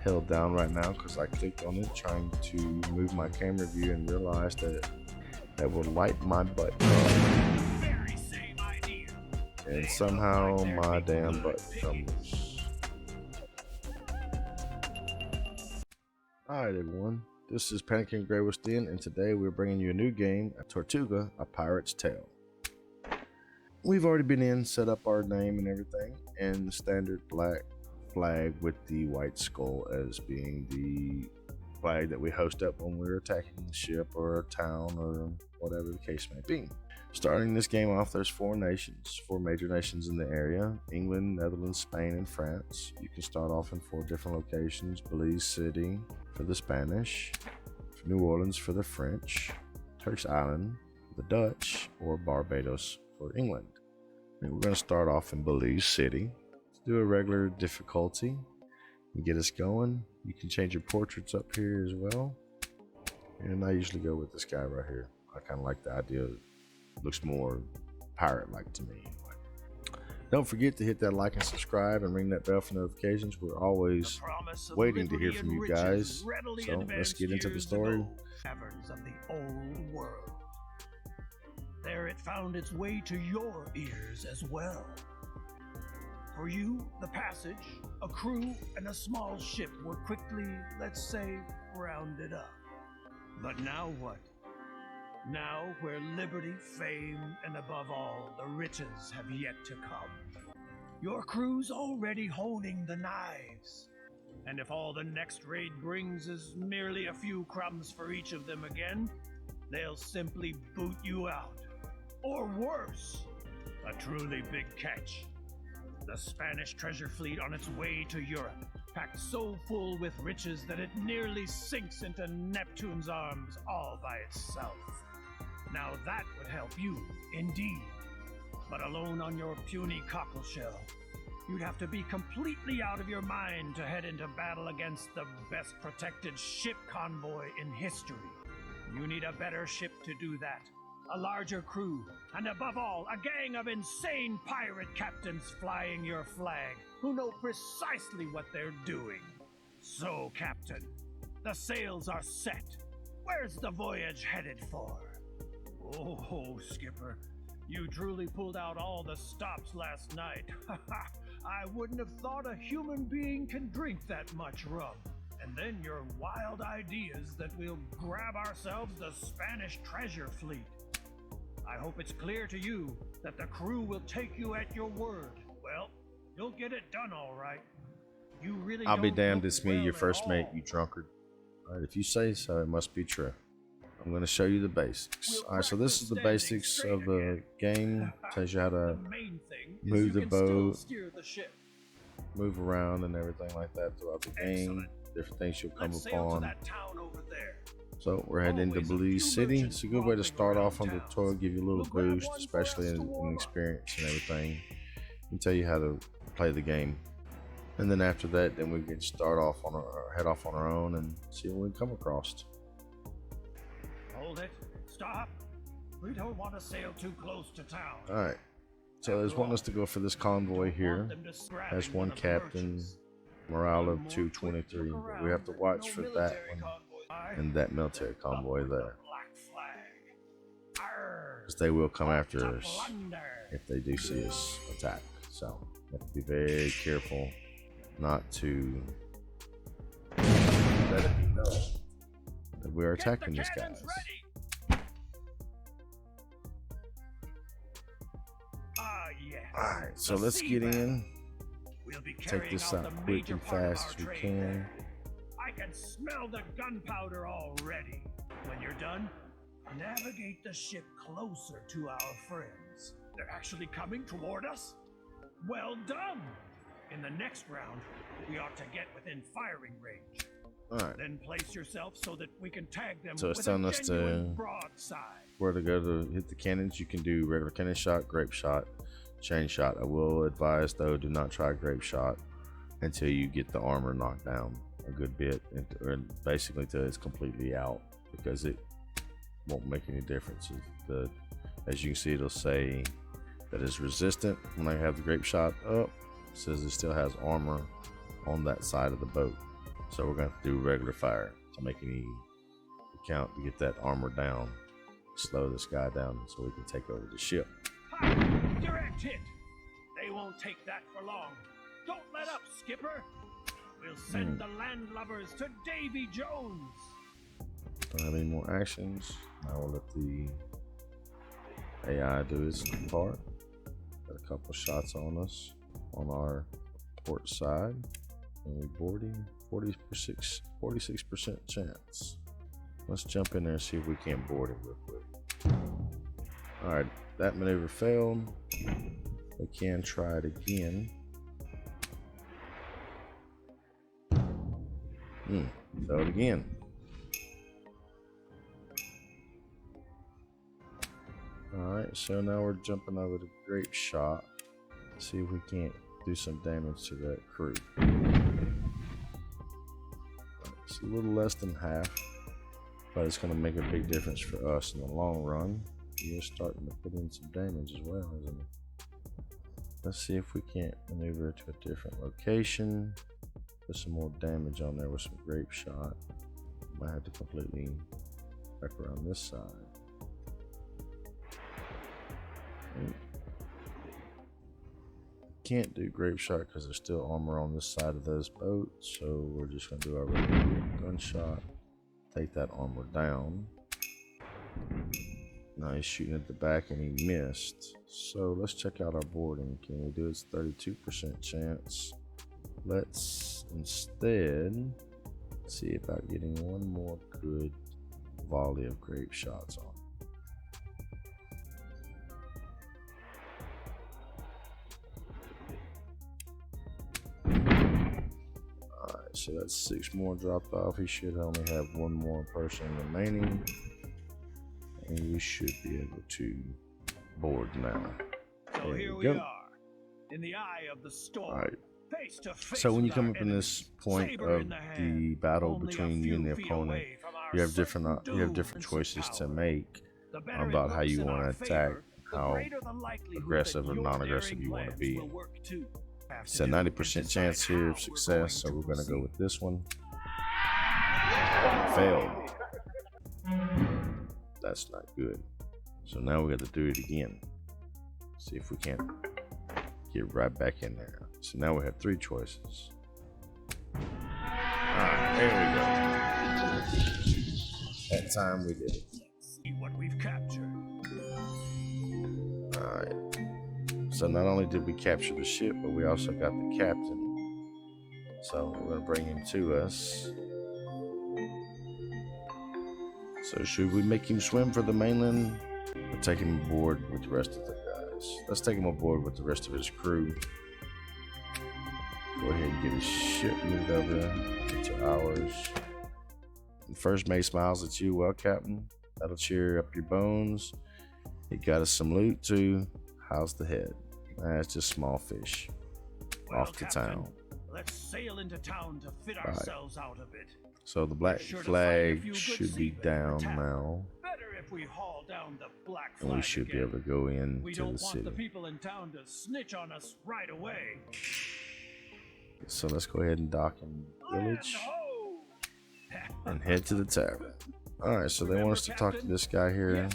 held down right now because I clicked on it trying to move my camera view and realized that that will light my butt. And somehow my damn butt comes. Alright everyone, this is Panicking GreyWolfs Den, and today we're bringing you a new game, Tortuga, A Pirate's Tale. We've already been in, set up our name and everything, and the standard black flag with the white skull as being the flag that we host up when we're attacking a ship or a town or whatever the case may be. Starting this game off, there's four major nations in the area: England, Netherlands, Spain, and France. You can start off in 4 different locations: Belize City for the Spanish, New Orleans for the French, Turks Island for the Dutch, or Barbados for England. And we're going to start off in Belize City. Let's do a regular difficulty and get us going. You can change your portraits up here as well. And I usually go with this guy right here. I kind of like the idea. Looks more pirate-like to me anyway. Don't forget to hit that like and subscribe and ring that bell for notifications. We're always waiting to hear from you guys. So let's get into the story. Caverns of the old world. There it found its way to your ears as well. For you, the passage, a crew, and a small ship were quickly, let's say, rounded up. But now what? Now, where liberty, fame, and above all, the riches have yet to come. Your crew's already holding the knives. And if all the next raid brings is merely a few crumbs for each of them again, they'll simply boot you out. Or worse, a truly big catch. The Spanish treasure fleet on its way to Europe, packed so full with riches that it nearly sinks into Neptune's arms all by itself. Now that would help you, indeed. But alone on your puny cockleshell, you'd have to be completely out of your mind to head into battle against the best protected ship convoy in history. You need a better ship to do that, a larger crew, and above all, a gang of insane pirate captains flying your flag, who know precisely what they're doing. So, Captain, the sails are set. Where's the voyage headed for? Oh, Skipper, you truly pulled out all the stops last night. I wouldn't have thought a human being can drink that much rum. And then your wild ideas that we'll grab ourselves the Spanish treasure fleet. I hope it's clear to you that the crew will take you at your word. Well, you'll get it done all right. You really I'll be don't damned, look it's me, well your at first mate, all. you drunkard. Alright, if you say so, it must be true. I'm going to show you the basics. Alright, so this is the basics of the game. Tells you how to move the boat, move around and everything like that throughout the game. Different things you'll come upon. So we're heading into Belize City. It's a good way to start off on the tour, give you a little boost, especially in experience and everything. And tell you how to play the game. And then after that, then we can start off on head off on our own and see what we can come across. Hold it. Stop. We don't want to sail too close to town. Alright. So there's wanting us to go for this convoy here. Has one captain, morale of 223. But we have to watch for that one and that military convoy there. Because they will come after us if they do see us attack. So we have to be very careful not to let it be known that we're attacking these guys. Alright, so let's get in. Take this out quick and fast as we can. I can smell the gunpowder already. When you're done, navigate the ship closer to our friends. They're actually coming toward us? Well done! In the next round, we ought to get within firing range. Alright. Then place yourself so that we can tag them So it's with telling a us genuine broadside. where to go to hit the cannons. You can do regular cannon shot, grape shot, chain shot. I will advise though, do not try grape shot until you get the armor knocked down a good bit, or basically till it's completely out, because it won't make any difference. As you can see, it'll say that it's resistant when I have the grape shot up. It says it still has armor on that side of the boat. So we're going to do regular fire to make any count to get that armor down. Slow this guy down so we can take over the ship. Direct hit. They won't take that for long. Don't let up, Skipper. We'll send the landlubbers to Davy Jones. Don't have any more actions. Now we'll let the AI do its part. Got a couple shots on us on our port side. And we boarding 46% chance. Let's jump in there and see if we can't board it real quick. Alright, that maneuver failed. We can try it again. Failed again. Alright, so now we're jumping over the grape shot. See if we can't do some damage to that crew. It's a little less than half, but it's going to make a big difference for us in the long run. You're starting to put in some damage as well, isn't it? Let's see if we can't maneuver to a different location. Put some more damage on there with some grape shot. Might have to completely back around this side. Can't do grape shot because there's still armor on this side of those boats, so we're just going to do our regular gunshot. Take that armor down. Now he's shooting at the back and he missed. So let's check out our boarding. Can we do it? It's 32% chance. Let's instead see about getting one more good volley of grape shots on. Alright, so that's 6 more dropped off. He should only have one more person remaining. And we should be able to board now. So here we are, in the eye of the storm. All right. Face to face. So when you with come our up in this enemies, point saber of in the hand, the battle only a between you few and the feet opponent, away from our you have certain different doom choices and to power. make The better about it how you looks in want our to attack, favor, the how greater the likelihood aggressive that or your non-aggressive daring you want to plans be. will work too. It's a 90% chance here of success, so we're going to go with this one. Failed. That's not good. So now we got to do it again. See if we can't get right back in there. So now we have 3 choices. Alright, there we go. That time we did it. See what we've captured. Alright. So not only did we capture the ship, but we also got the captain. So we're going to bring him to us. So should we make him swim for the mainland or take him aboard with the rest of the guys? Let's take him aboard with the rest of his crew. Go ahead and get his ship moved over to ours. And first mate smiles at you. Well, Captain, that'll cheer up your bones. He got us some loot too. How's the head? It's just small fish. Well, Off to Captain, town. let's sail into town to fit ourselves out of it. So the black Sure to flag find a few good should be seamen down in town. now, Better if we haul down the black flag and we should be again. able to go in We to don't the want city. the people in town to snitch on us right away. So let's go ahead and dock in the village and head to the tavern. Alright, so they want us to talk to this guy here.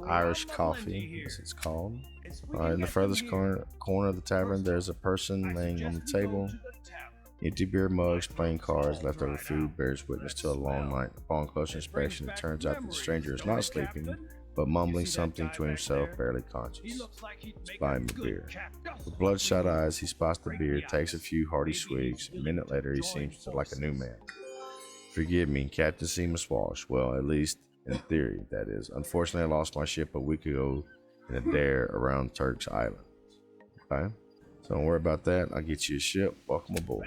Irish coffee, as it's called. In the furthest corner of the tavern, there's a person laying on the table. Empty beer mugs, playing cards, leftover food bears witness to a long night. Upon closer inspection, it turns out that the stranger is not sleeping, but mumbling something to himself, barely conscious. Let's buy him a beer. With bloodshot eyes, he spots the beer, takes a few hearty swigs. A minute later, he seems like a new man. Forgive me, Captain Seamus Walsh. Well, at least in theory, that is. Unfortunately, I lost my ship a week ago in a dare around Turk's Island. Okay? So don't worry about that. I'll get you a ship. Welcome aboard.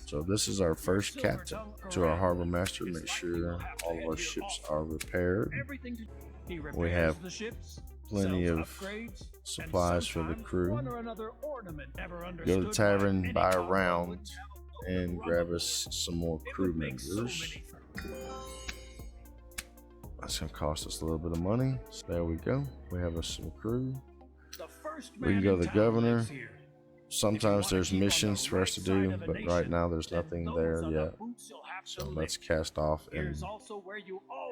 So this is our first captain. To our harbor master, make sure all of our ships are repaired. We have plenty of supplies for the crew. Go to the tavern, buy a round, and grab us some more crew members. That's going to cost us a little bit of money. So there we go. We have us some crew. We can go to the governor. sometimes there's missions for us to do, but right now there's nothing there yet. So let's cast off and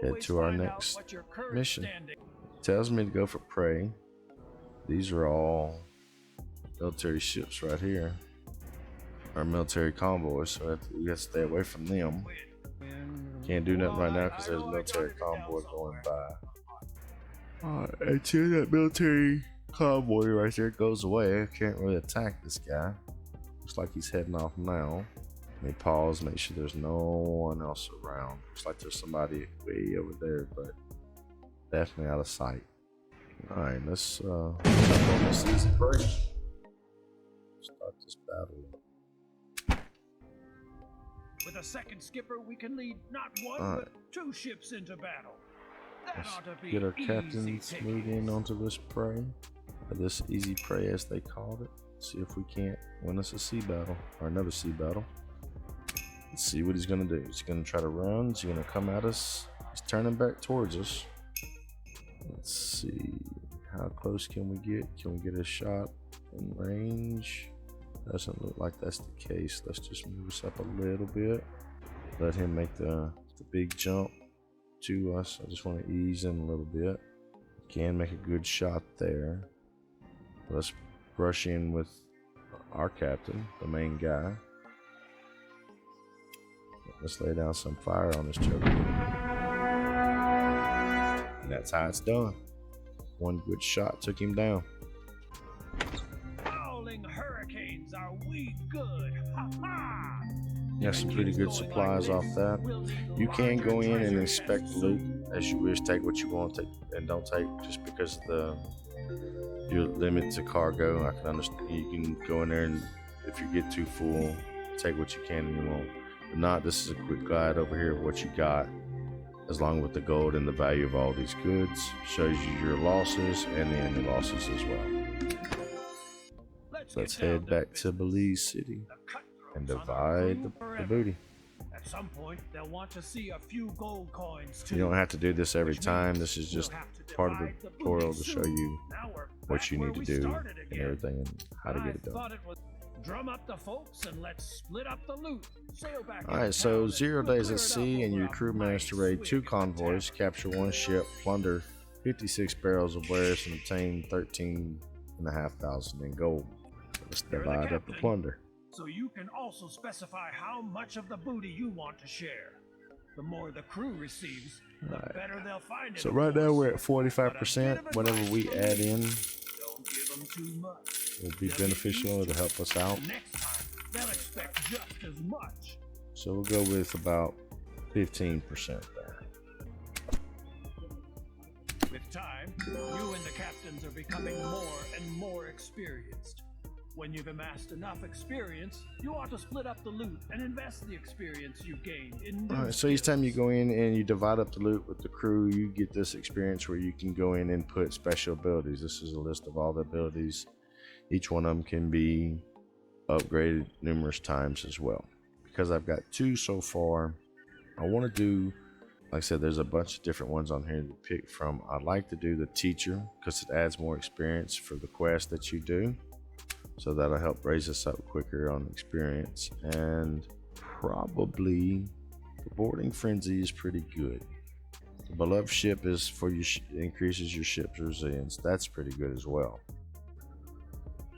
head to our next mission. It tells me to go for prey. These are all military ships right here. Our military convoys, so we have to stay away from them. Can't do nothing right now because there's a military convoy going by. Alright, until that military convoy right there goes away, I can't really attack this guy. Looks like he's heading off now. Let me pause, make sure there's no one else around. Looks like there's somebody way over there, but definitely out of sight. Alright, let's jump on this easy break. Start this battle. With a second skipper, we can lead not one but 2 ships into battle. That ought to be get our captains moved in onto this prey, or this easy prey as they called it. See if we can't win us a sea battle or another sea battle. Let's see what he's gonna do. He's gonna try to run. He's gonna come at us. He's turning back towards us. Let's see, how close can we get? Can we get a shot in range? Doesn't look like that's the case. Let's just move us up a little bit. Let him make the big jump to us. I just want to ease in a little bit. Can make a good shot there. Let's brush in with our captain, the main guy. Let's lay down some fire on this joker. And that's how it's done. One good shot took him down. Hurricanes, are we good? Ha ha! Got some pretty good supplies off that. You can go in and inspect the loot as you wish. Take what you want to take and don't take, just because of your limit to cargo. I can understand. You can go in there and if you get too full, take what you can and you won't. If not, this is a quick guide over here of what you got, as long with the gold and the value of all these goods. Shows you your losses and the enemy losses as well. Let's head back to Belize City and divide the booty. At some point, they'll want to see a few gold coins too. You don't have to do this every time. This is just part of the tutorial to show you what you need to do and everything and how to get it done. Drum up the folks and let's split up the loot. Sail back. Alright, so 0 days at sea and your crew managed to raid 2 convoys, capture 1 ship, plunder 56 barrels of wares, and obtain 13,500 in gold. Let's divide up the plunder. So you can also specify how much of the booty you want to share. The more the crew receives, the better they'll find it. So right now we're at 45%. Whatever we add in don't give them too much. Will be beneficial. It'll help us out. Next time, they'll expect just as much. So we'll go with about 15% there. With time, you and the captains are becoming more and more experienced. When you've amassed enough experience, you ought to split up the loot and invest the experience you gained in new Alright, so each time you go in and you divide up the loot with the crew, you get this experience where you can go in and put special abilities. This is a list of all the abilities. Each one of them can be upgraded numerous times as well. Because I've got 2 so far, I want to do, like I said, there's a bunch of different ones on here to pick from. I'd like to do the teacher because it adds more experience for the quest that you do. So that'll help raise us up quicker on experience. And probably the boarding frenzy is pretty good. The beloved ship is for you, increases your ship's resilience. That's pretty good as well.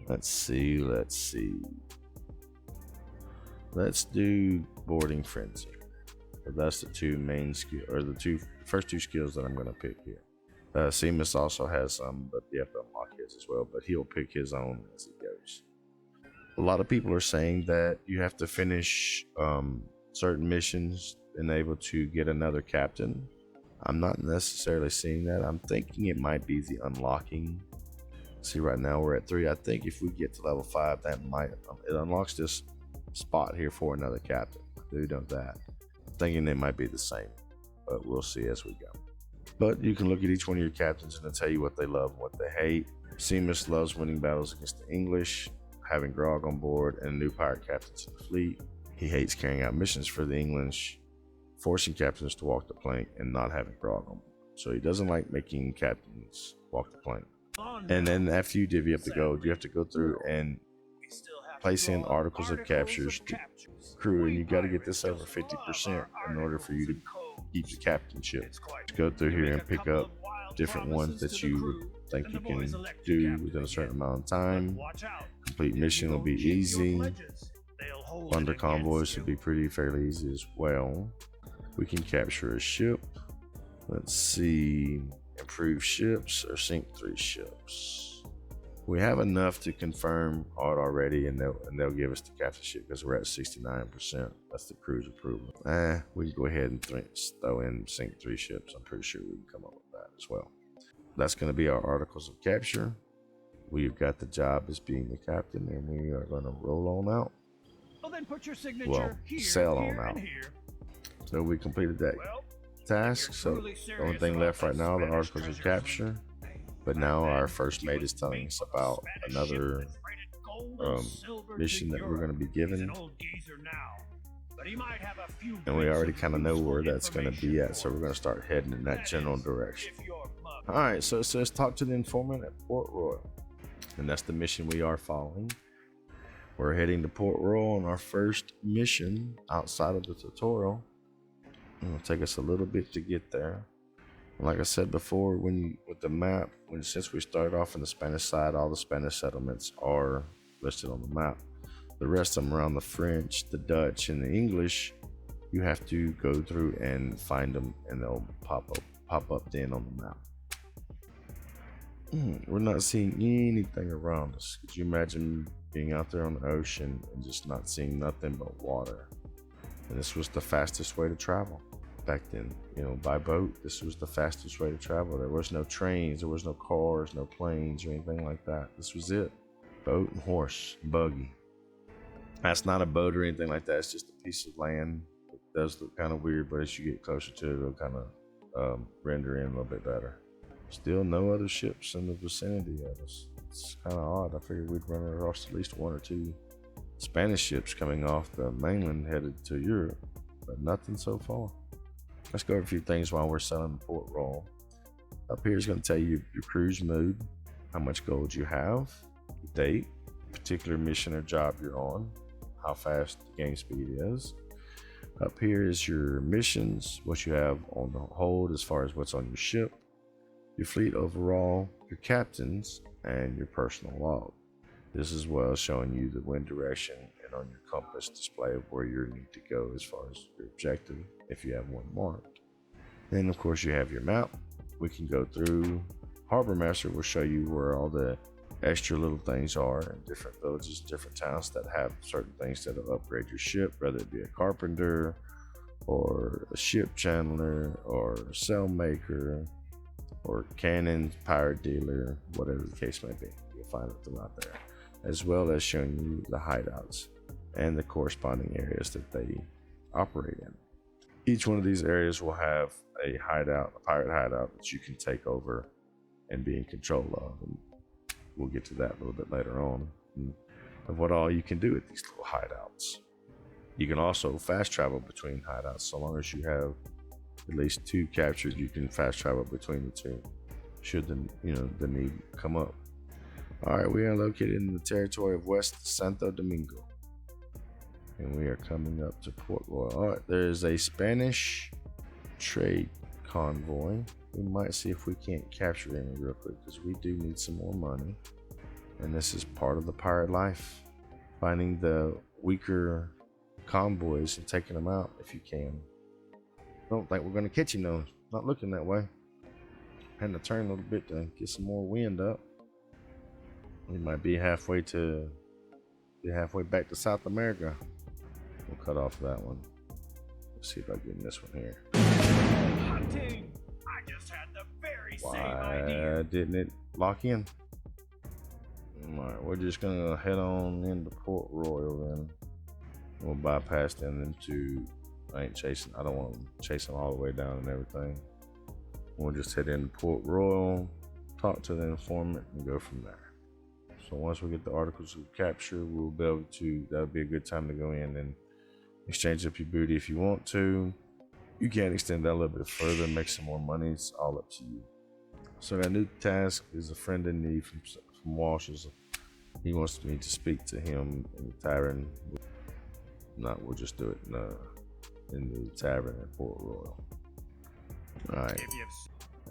Let's see. Let's do boarding frenzy. So that's the 2 main skill, or the first two skills that I'm going to pick here. Seamus also has some, but you have to unlock his as well, but he'll pick his own as he goes. A lot of people are saying that you have to finish certain missions and able to get another captain. I'm not necessarily seeing that. I'm thinking it might be the unlocking. See, right now we're at 3. I think if we get to level 5, that might it unlocks this spot here for another captain. I do know that. I'm thinking they might be the same, but we'll see as we go. But you can look at each one of your captains and they'll tell you what they love and what they hate. Seamus loves winning battles against the English, having grog on board, and new pirate captains in the fleet. He hates carrying out missions for the English, forcing captains to walk the plank, and not having grog on board. So he doesn't like making captains walk the plank. And then after you divvy up the gold, you have to go through and place in articles of captures to crew, and you got to get this over 50% in order for you to keep the captainship. Go through here and pick up different ones that you would think you can do within a certain amount of time. Complete mission will be easy. Plunder convoys will be fairly easy as well. We can capture a ship. Let's see, improve ships or sink 3 ships. We have enough to confirm it already, and they'll give us the captainship because we're at 69%. That's the crew's approval. We can go ahead and throw in sink 3 ships. I'm pretty sure we can come up with that as well. That's going to be our articles of capture. We've got the job as being the captain, and we are going to roll on out. Well, then put your signature here, sail on here, out. and here. So we completed that task. So the only thing left right now, the articles of capture. But now our first mate is telling us about another mission that we're going to be given. And we already kind of know where that's going to be at, so we're going to start heading in that general direction. Alright, so it says talk to the informant at Port Royal. And that's the mission we are following. We're heading to Port Royal on our first mission outside of the tutorial. It'll take us a little bit to get there. Like I said before, with the map, since we started off on the Spanish side, all the Spanish settlements are listed on the map. The rest of them around the French, the Dutch, and the English, you have to go through and find them, and they'll pop up then on the map. We're not seeing anything around us. Could you imagine being out there on the ocean and just not seeing nothing but water? And this was the fastest way to travel back then. By boat, this was the fastest way to travel. There was no trains, there was no cars, no planes or anything like that. This was it. Boat and horse, buggy. That's not a boat or anything like that. It's just a piece of land. It does look kind of weird, but as you get closer to it, it'll kind of render in a little bit better. Still no other ships in the vicinity of us. It's kind of odd. I figured we'd run across at least 1 or 2 Spanish ships coming off the mainland headed to Europe, but nothing so far. Let's go over a few things while we're selling the Port Royal. Up here is going to tell you your cruise mode, how much gold you have, date, particular mission or job you're on, how fast the game speed is. Up here is your missions, what you have on the hold as far as what's on your ship, your fleet overall, your captains, and your personal log. This is well showing you the wind direction and on your compass display of where you need to go as far as your objective, if you have one marked. Then of course you have your map. We can go through. Harbor Master will show you where all the extra little things are in different villages, different towns that have certain things that will upgrade your ship, whether it be a carpenter or a ship chandler or a sail maker or cannon, pirate dealer, whatever the case may be. You'll find it throughout there, as well as showing you the hideouts and the corresponding areas that they operate in. Each one of these areas will have a hideout, a pirate hideout that you can take over and be in control of. And we'll get to that a little bit later on, of what all you can do at these little hideouts. You can also fast travel between hideouts. So long as you have at least 2 captured, you can fast travel between the 2 should the need come up. All right, we are located in the territory of West Santo Domingo, and we are coming up to Port Royal. All right, there is a Spanish trade convoy. We might see if we can't capture any real quick, because we do need some more money, and this is part of the pirate life, finding the weaker convoys and taking them out if you can. Don't think we're going to catch him though. Not looking that way. Had to turn a little bit to get some more wind up. We might be halfway back to South America. We'll cut off that one. Let's see if I get in this one here. Hunting! I just had the very same idea. Why didn't it lock in? Alright, we're just gonna head on into Port Royal then. We'll bypass them into. I don't want to chase them all the way down and everything. We'll just head into Port Royal, talk to the informant, and go from there. So once we get the articles of capture, we'll be able to, that'll be a good time to go in and exchange up your booty if you want to. You can extend that a little bit further, make some more money. It's all up to you. So that new task is a friend in need from Walsh. Is He wants me to speak to him in the tavern. No, we'll just do it in the tavern at Port Royal. Alright.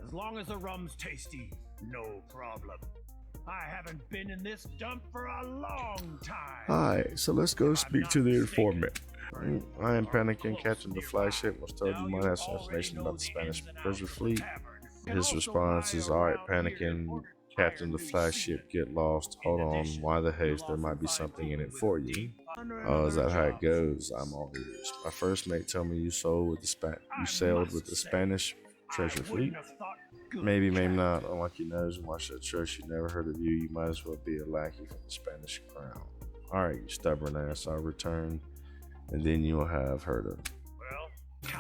As long as the rum's tasty, no problem. I haven't been in this dump for a long time. Alright, so let's go speak to the informant. I am panicking. Captain of the flagship was told you might have some information about the Spanish treasure fleet. His response is, alright, panicking. Captain of the flagship, get lost. Hold on, why the haste? There might be something in it for you. Oh, is that how it goes? I'm all ears. My first mate told me you sailed with the Spanish treasure fleet. Maybe, maybe not. Unlike your nose and watch that church, you never heard of you. You might as well be a lackey from the Spanish crown. Alright, you stubborn ass. I'll return, and then you'll have heard of.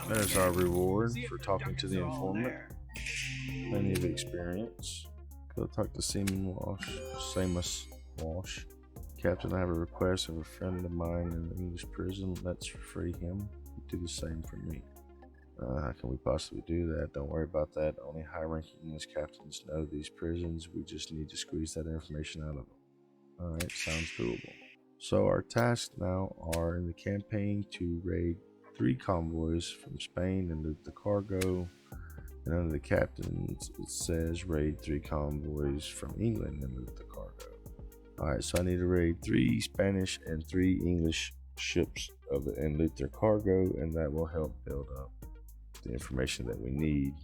There's our reward for talking to the informant. Plenty of experience. Go talk to Seamus Walsh. Captain, I have a request of a friend of mine in the English prison. Let's free him. Do the same for me. How can we possibly do that? Don't worry about that. Only high-ranking English captains know these prisons. We just need to squeeze that information out of them. Alright, sounds doable. So our tasks now are in the campaign to raid 3 convoys from Spain and loot the cargo. And under the captain, it says raid 3 convoys from England and loot the cargo. Alright, so I need to raid 3 Spanish and 3 English ships and loot their cargo, and that will help build up the information that we need,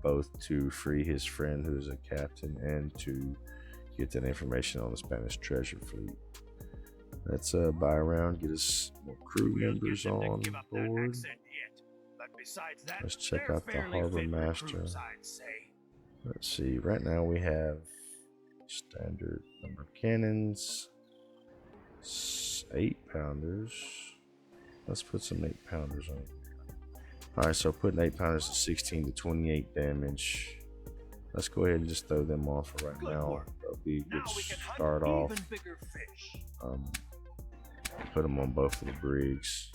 both to free his friend who is a captain and to get that information on the Spanish treasure fleet. Let's buy around, get us more crew members on board. Let's check out the harbor master. Let's see, right now we have standard number of cannons, 8-pounders. Let's put some 8-pounders on. Alright, so putting 8-pounders to 16 to 28 damage. Let's go ahead and just throw them off for right now. That'll be a good start off. Put them on both of the brigs.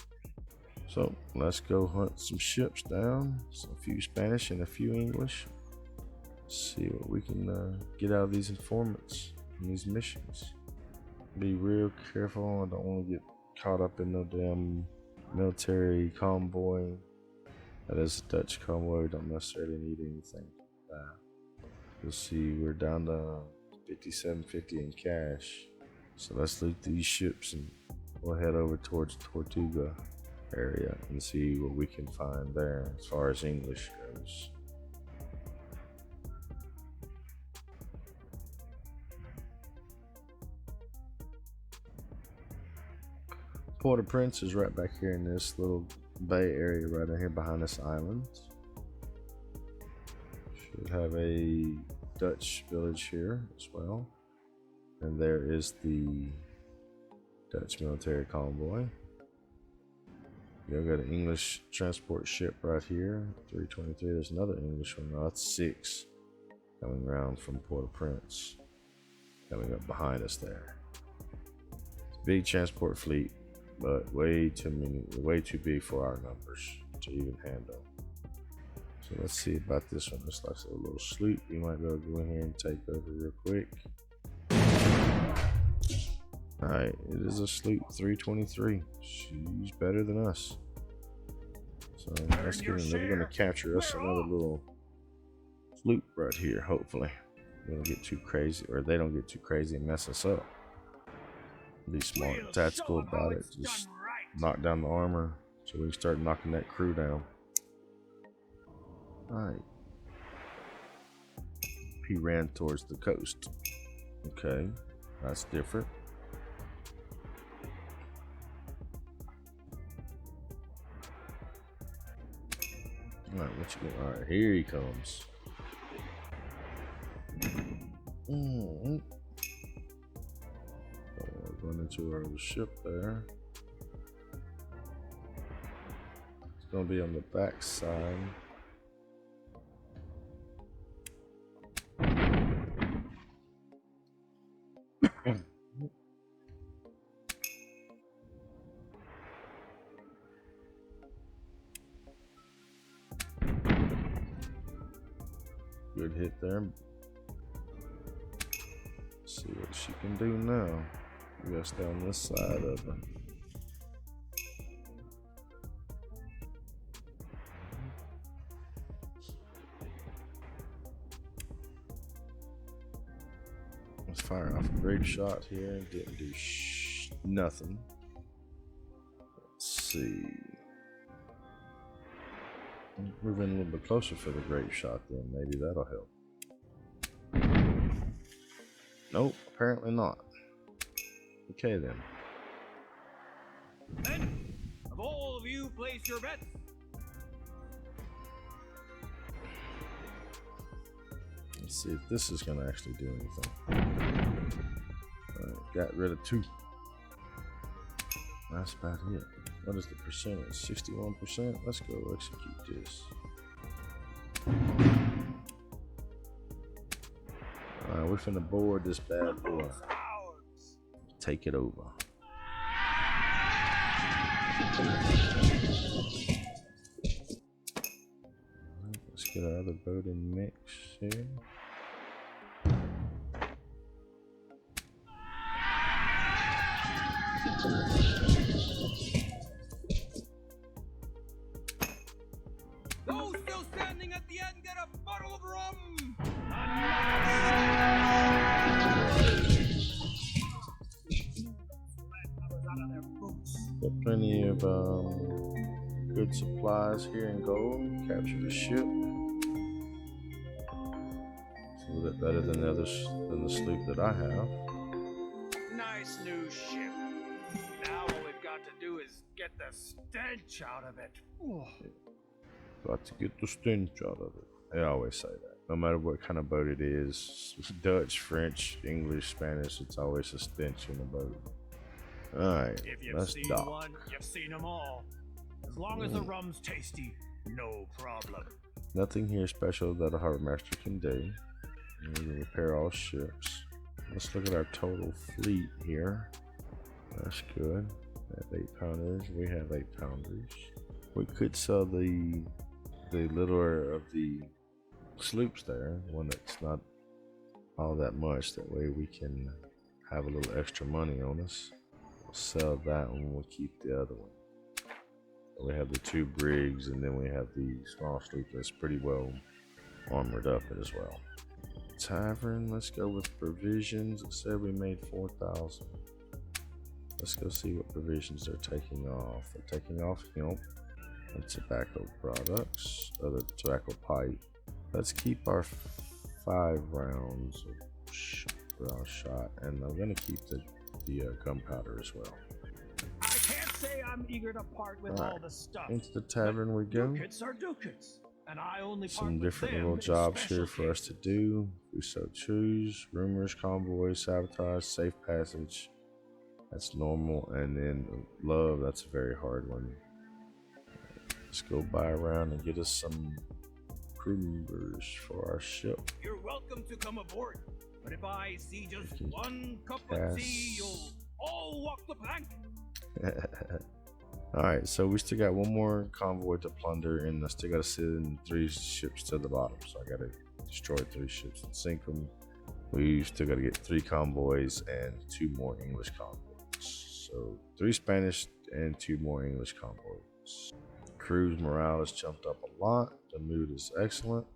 So let's go hunt some ships down. So a few Spanish and a few English. See what we can get out of these informants and these missions. Be real careful. I don't want to get caught up in no damn military convoy. That is a Dutch convoy. We don't necessarily need anything like that. You'll see we're down to 57.50 in cash. So let's loot these ships and we'll head over towards Tortuga area and see what we can find there as far as English goes. Port-au-Prince is right back here in this little bay area right in here behind this island. Should have a Dutch village here as well. And there is the Dutch military convoy. You got an English transport ship right here, 323. There's another English one. No, that's 6 coming around from Port-au-Prince, coming up behind us there. It's a big transport fleet, but way too big for our numbers to even handle. So let's see about this one. This looks like a little sloop. We might go in here and take over real quick. Alright, it is a sloop 323. She's better than us. So let's get in. They're gonna capture us another little sloop right here, hopefully. We don't get too crazy, or they don't get too crazy and mess us up. Be smart and tactical about it. Just knock down the armor so we can start knocking that crew down. Alright. He ran towards the coast. Okay, that's different. Alright, what you got? Alright, here he comes. Going into our ship there. It's gonna be on the back side. Good hit there. Let's see what what she can do now. We gotta stay on this side of her. Let's fire off a grape shot here. Didn't do nothing. Let's see. Move in a little bit closer for the grape shot then. Maybe that'll help. Nope, apparently not. Okay then. Men, have all of you placed your bets? Let's see if this is gonna actually do anything. Alright, got rid of 2. That's about it. What is the percentage? 61%? Let's go execute this. Alright, we're finna board this bad boy. Take it over. Let's get our other boat in mix here. Those still standing at the end get a bottle of rum! Got plenty of good supplies here in gold. Capture the ship. It's a little bit better than the sloop that I have. Nice new ship. Now all we've got to do is get the stench out of it. Got to get the stench out of it. They always say that. No matter what kind of boat it is, Dutch, French, English, Spanish, it's always a stench in the boat. Alright, If you've let's seen dock. one, you've seen them all. As long as the rum's tasty, no problem. Nothing here special that a harbor master can do. We can repair all ships. Let's look at our total fleet here. That's good. We have 8-pounders. We have 8-pounders. We could sell the littler of the sloops there, one that's not all that much. That way we can have a little extra money on us. We'll sell that one. We'll keep the other one. We have the 2 brigs, and then we have the small sloop that's pretty well armored up as well. Tavern, let's go with provisions. It said we made 4,000. Let's go see what provisions they're taking off. They're taking off hemp and tobacco products, other tobacco pipe. Let's keep our 5 rounds of shot, and I'm gonna keep the gunpowder as well. I can't say I'm eager to part with all the stuff. Into the tavern we go. Ducats are ducats, and I only part Some with different them little in jobs special here for us to do. We so choose. Rumors, convoys, sabotage, safe passage. That's normal. And then love, that's a very hard one. Let's go buy around and get us some crew members for our ship. You're welcome to come aboard, but if I see just one cup of tea, you'll all walk the plank. Alright, so we still got one more convoy to plunder, and I still gotta send 3 ships to the bottom. So I gotta destroy 3 ships and sink them. We still gotta get 3 convoys and 2 more English convoys. So 3 Spanish and 2 more English convoys. Crew's morale has jumped up a lot. The mood is excellent.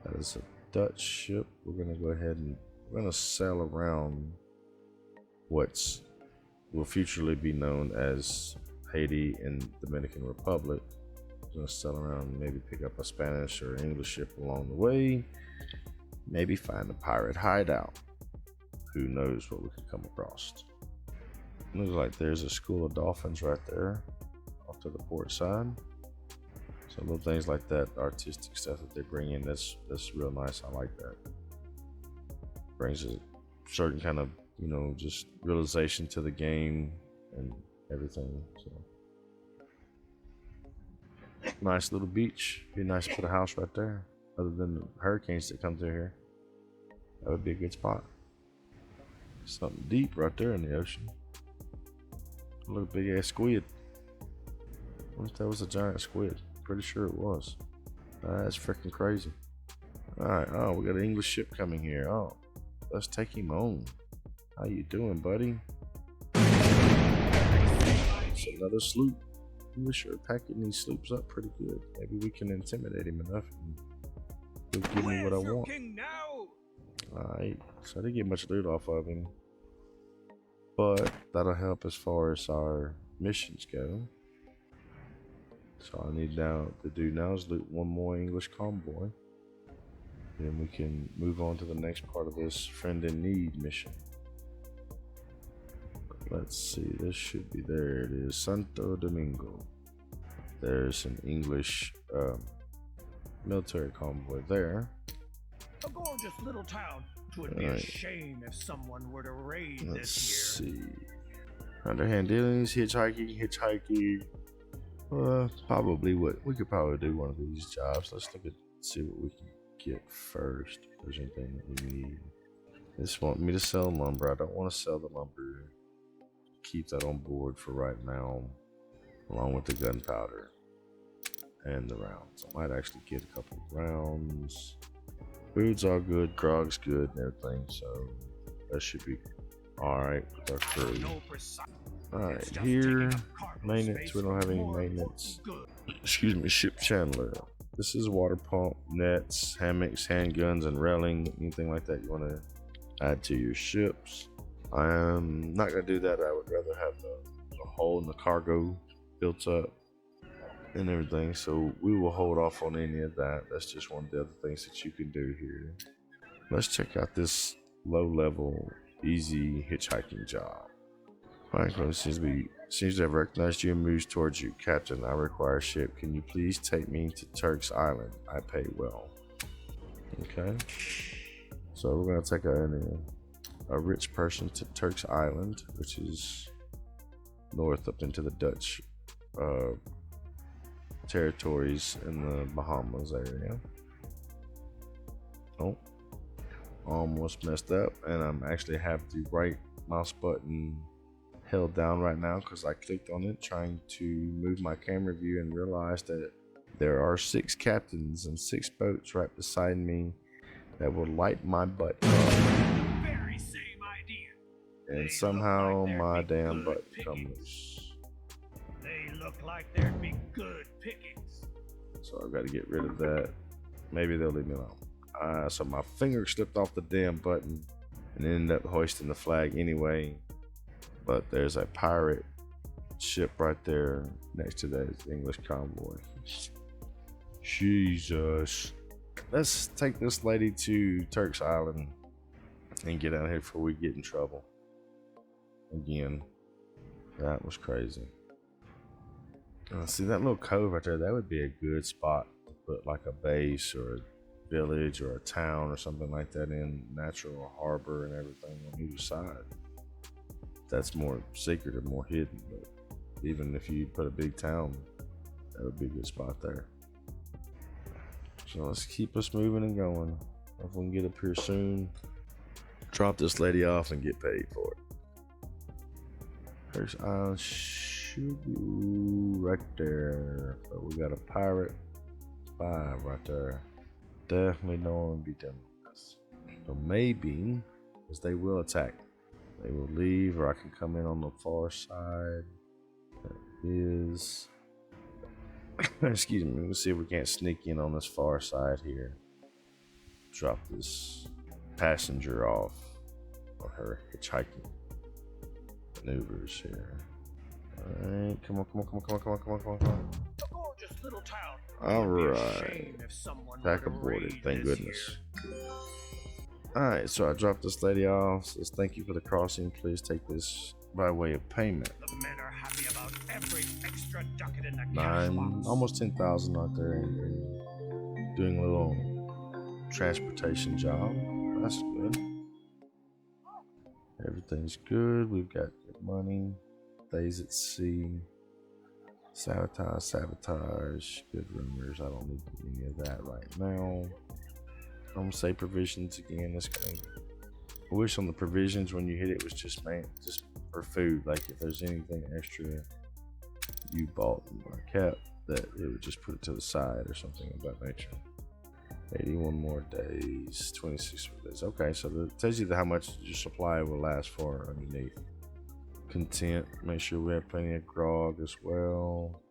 That is a Dutch ship. We're gonna go ahead and we're gonna sail around what's will futurely be known as Haiti and Dominican Republic. We're gonna sail around and maybe pick up a Spanish or English ship along the way. Maybe find a pirate hideout. Who knows what we could come across. Looks like there's a school of dolphins right there off to the port side. So little things like that, artistic stuff that they bring in, that's real nice. I like that. Brings a certain kind of, you know, just realization to the game and everything. So nice little beach. Be nice to put a house right there. Other than the hurricanes that come through here, that would be a good spot. Something deep right there in the ocean. Look, big ass squid. I wonder if that was a giant squid. Pretty sure it was. That's freaking crazy. Alright, oh, we got an English ship coming here. Oh, let's take him on. How you doing, buddy? It's another sloop. We're sure packing these sloops up pretty good. Maybe we can intimidate him enough and he'll give me what I want. Alright, so I didn't get much loot off of him, but that'll help as far as our missions go. So all I need now to do now is loot one more English convoy. Then we can move on to the next part of this friend in need mission. Let's see, this should be there. It is Santo Domingo. There's an English military convoy there. A gorgeous little town. It would be a shame if someone were to raid this year. Let's see. Underhand dealings, hitchhiking. Probably we could probably do one of these jobs. Let's look at see what we can get first. If there's anything that we need. They just want me to sell lumber. I don't want to sell the lumber. Keep that on board for right now, along with the gunpowder and the rounds. I might actually get a couple of rounds. Food's all good, grog's good, and everything, so that should be alright with our crew. Alright, here, maintenance, we don't have any maintenance. Excuse me, ship chandler. This is water pump, nets, hammocks, handguns, and railing, anything like that you want to add to your ships. I'm not going to do that. I would rather have the hole in the cargo built up and everything, so we will hold off on any of that. That's just one of the other things that you can do here. Let's check out this low-level, easy hitchhiking job. Franklin seems to have recognized you and moves towards you. Captain, I require a ship. Can you please take me to Turk's Island? I pay well. Okay. So we're going to take a rich person to Turk's Island, which is north up into the Dutch territories in the Bahamas area. Oh, almost messed up, and I'm actually have the right mouse button held down right now because I clicked on it trying to move my camera view and realized that there are 6 captains and 6 boats right beside me that will light my butt up. Very same idea. And somehow my damn butt come loose. They look like there'd be good pickings. So I've got to get rid of that. Maybe they'll leave me alone. So my finger slipped off the damn button and ended up hoisting the flag anyway. But there's a pirate ship right there next to that English convoy. Jesus. Let's take this lady to Turk's Island and get out of here before we get in trouble. Again, that was crazy. See that little cove right there? That would be a good spot to put like a base or a village or a town or something like that in. Natural harbor and everything on either side. That's more secret or more hidden, but even if you put a big town, that would be a good spot there. So let's keep us moving and going. If we can get up here soon, drop this lady off and get paid for it. First Island should be right there, but we got a pirate 5 right there. Definitely no one will be done with us. So maybe, because they will attack. They will leave, or I can come in on the far side. That is. Excuse me. Let's see if we can't sneak in on this far side here. Drop this passenger off on her hitchhiking maneuvers here. Alright, come on. A gorgeous little town. Alright. Back aboard, thank goodness. Alright, so I dropped this lady off. Says thank you for the crossing. Please take this by way of payment. The men are happy about every extra ducat in the cash box. Almost 10,000 out there and doing a little transportation job. That's good. Everything's good. We've got good money. Days at sea. Sabotage. Good rumors. I don't need any of that right now. I'm gonna say provisions again. I wish on the provisions when you hit it was just for food. Like if there's anything extra you bought or kept, that it would just put it to the side or something of that nature. 81 more days, 26 more days. Okay, so it tells you how much your supply will last for underneath. Content, make sure we have plenty of grog as well.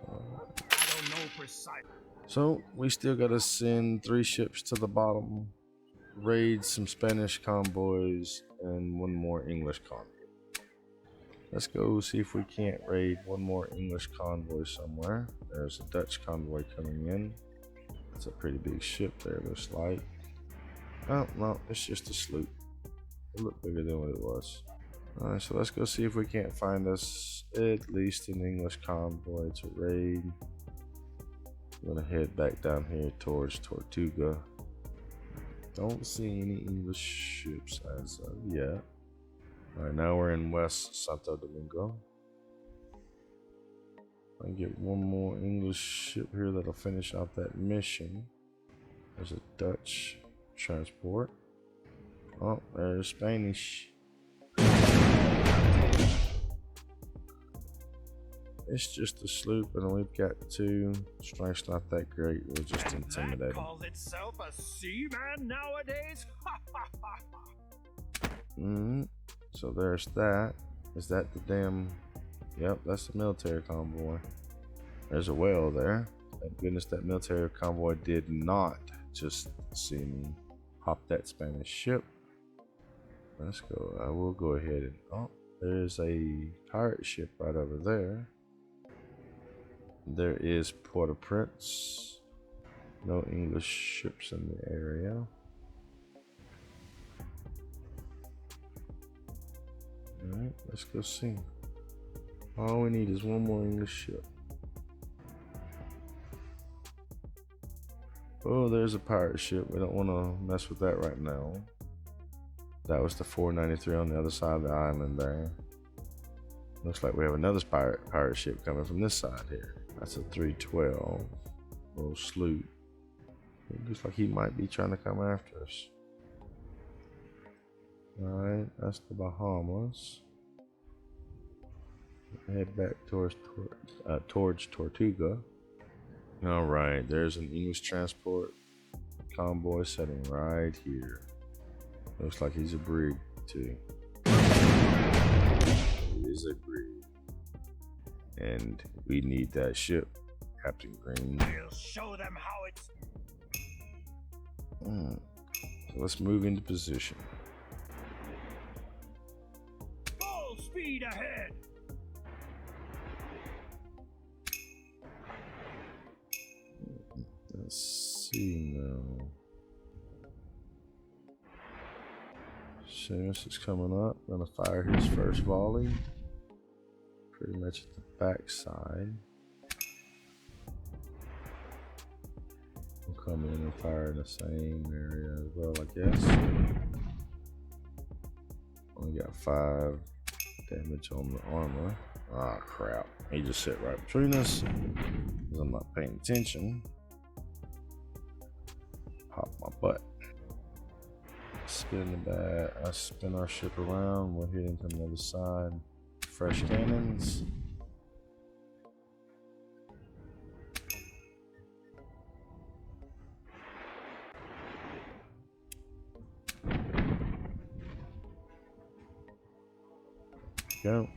I don't know precisely. So we still gotta send 3 ships to the bottom, raid some Spanish convoys, and 1 more English convoy. Let's go see if we can't raid 1 more English convoy somewhere. There's a Dutch convoy coming in. It's a pretty big ship there, looks like. Oh, no, it's just a sloop. It looked bigger than what it was. Alright, so let's go see if we can't find us at least an English convoy to raid. I'm gonna head back down here towards Tortuga. Don't see any English ships as of yet. Alright, now we're in West Santo Domingo. I get 1 more English ship here that'll finish out that mission. There's a Dutch transport. Oh, there's Spanish. It's just a sloop, and we've got 2. Strength's not that great. We're just intimidating. That calls itself a seaman nowadays? So there's that. Is that the damn... Yep, that's the military convoy. There's a whale there. Thank goodness that military convoy did not just see me hop that Spanish ship. Let's go. I will go ahead and... Oh, there's a pirate ship right over there. There is Port-au-Prince. No English ships in the area. Alright, let's go see. All we need is 1 more English ship. Oh, there's a pirate ship. We don't want to mess with that right now. That was the 493 on the other side of the island there. Looks like we have another pirate ship coming from this side here. That's a 312. Little sloop. It looks like he might be trying to come after us. Alright, that's the Bahamas. Head back towards Tortuga. Alright, there's an English transport convoy setting right here. Looks like he's a brig too. He is a brig. And we need that ship, Captain Green. We'll show them how it's... So let's move into position. Full speed ahead! Let's see now. Seamus is coming up. Gonna fire his first volley. Pretty much at the back side. We'll come in and fire in the same area as well, I guess. Only got 5 damage on the armor. Ah, crap. He just sit right between us because I'm not paying attention. Pop my butt. Spin the bat. I spin our ship around. We're hitting from the other side. Fresh cannons. Go.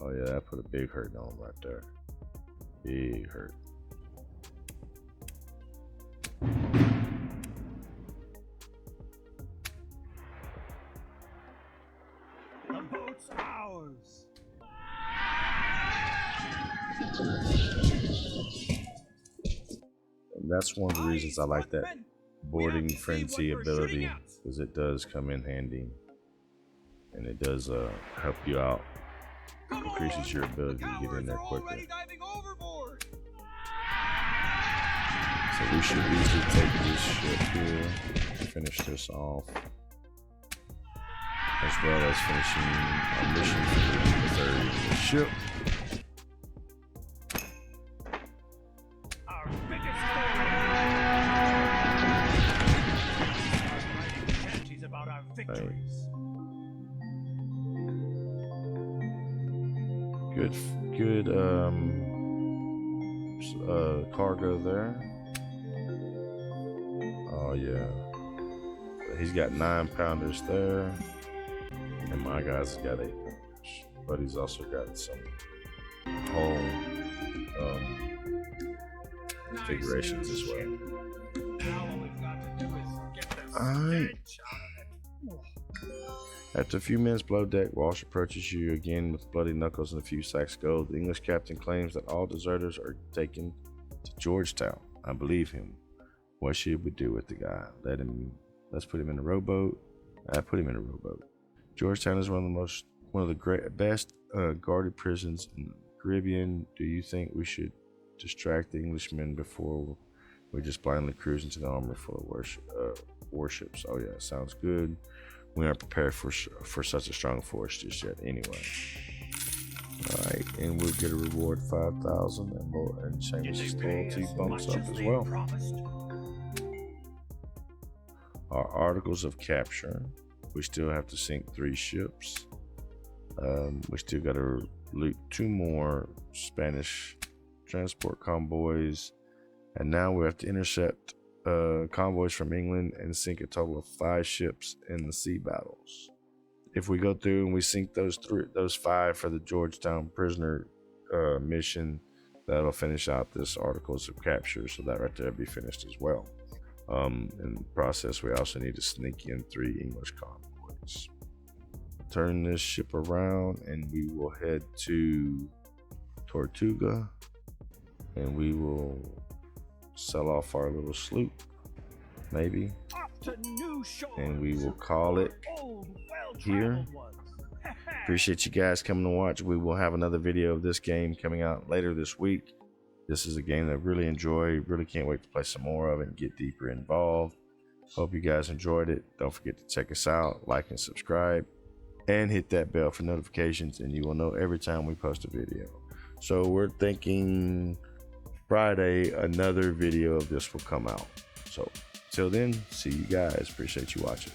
Oh yeah, that put a big hurt on him right there. Big hurt. The boat's ours. And that's one of the reasons I like that boarding frenzy ability, because it does come in handy. And it does help you out. Increases your ability to get in there quicker. So we should easily take this ship here and finish this off, as well as finishing our mission for the 3rd ship. victories. Good cargo there. Oh yeah, he's got 9-pounders there, and my guy's got 8-pounders, but he's also got some whole configurations as well. Now all we've got to do is get this Alright. stench out of it. After a few minutes below deck, Walsh approaches you again with bloody knuckles and a few sacks of gold. The English captain claims that all deserters are taken to Georgetown. I believe him. What should we do with the guy? Let's put him in a rowboat. I put him in a rowboat. Georgetown is one of the best guarded prisons in the Caribbean. Do you think we should distract the Englishmen before we just blindly cruise into the armor full of warships? Oh yeah, sounds good. We aren't prepared for such a strong force just yet anyway. Alright, and we'll get a reward 5,000 and Shameless loyalty bumps up as well. Our articles of capture. We still have to sink 3 ships. We still got to loot 2 more Spanish transport convoys. And now we have to intercept convoys from England and sink a total of 5 ships in the sea battles. If we go through and we sink those 5 for the Georgetown prisoner mission, that'll finish out this articles of capture. So that right there will be finished as well. In the process, we also need to sneak in 3 English convoys. Turn this ship around and we will head to Tortuga, and we will sell off our little sloop, maybe, and we will call it here. Appreciate you guys coming to watch. We will have another video of this game coming out later this week. This is a game that I really enjoy. Really can't wait to play some more of it and get deeper involved. Hope you guys enjoyed it. Don't forget to check us out, like and subscribe, and hit that bell for notifications, and you will know every time we post a video. So we're thinking Friday another video of this will come out. So till then, see you guys. Appreciate you watching.